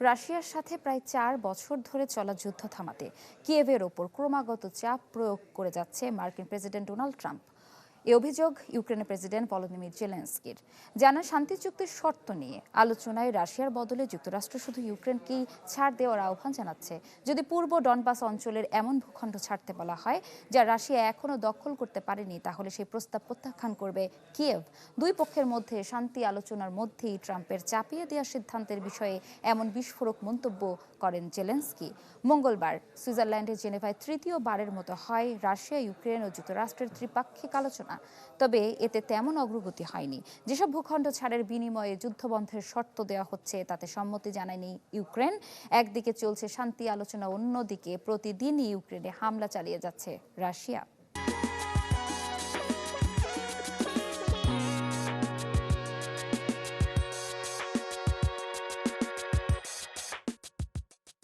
রাশিয়ার সাথে প্রায় ৪ বছর ধরে চলা যুদ্ধ থামাতে কিয়েভের ওপর ক্রমাগত চাপ প্রয়োগ করে যাচ্ছে মার্কিন প্রেসিডেন্ট ডোনাল্ড ট্রাম্প। এই অভিযোগ ইউক্রেনের প্রেসিডেন্ট ভলোদিমির জেলেনস্কির। জানা শান্তি চুক্তির শর্ত নিয়ে আলোচনায় রাশিয়ার বদলে যুক্তরাষ্ট্র শুধু ইউক্রেনকেই ছাড় দেওয়ার আহ্বান জানাচ্ছে। যদি পূর্ব ডনবাস অঞ্চলের এমন ভূখণ্ড ছাড়তে বলা হয় যা রাশিয়া এখনও দখল করতে পারেনি, তাহলে সেই প্রস্তাব প্রত্যাখ্যান করবে কিয়েভ। দুই পক্ষের মধ্যে শান্তি আলোচনার মধ্যেই ট্রাম্পের চাপিয়ে দেওয়ার সিদ্ধান্তের বিষয়ে এমন বিস্ফোরক মন্তব্য করেন জেলেনস্কি। মঙ্গলবার সুইজারল্যান্ডের জেনেভায় তৃতীয়বারের মতো হয় রাশিয়া, ইউক্রেন ও যুক্তরাষ্ট্রের ত্রিপাক্ষিক আলোচনা। তবে এতে তেমন অগ্রগতি হয়নি। যেসব ভূখণ্ড ছাড়ের বিনিময়ে যুদ্ধবন্ধের শর্ত দেওয়া হচ্ছে তাতে সম্মতি জানায়নি ইউক্রেন। একদিকে চলছে শান্তি আলোচনা, অন্যদিকে প্রতিদিনই ইউক্রেনে হামলা চালিয়ে যাচ্ছে রাশিয়া।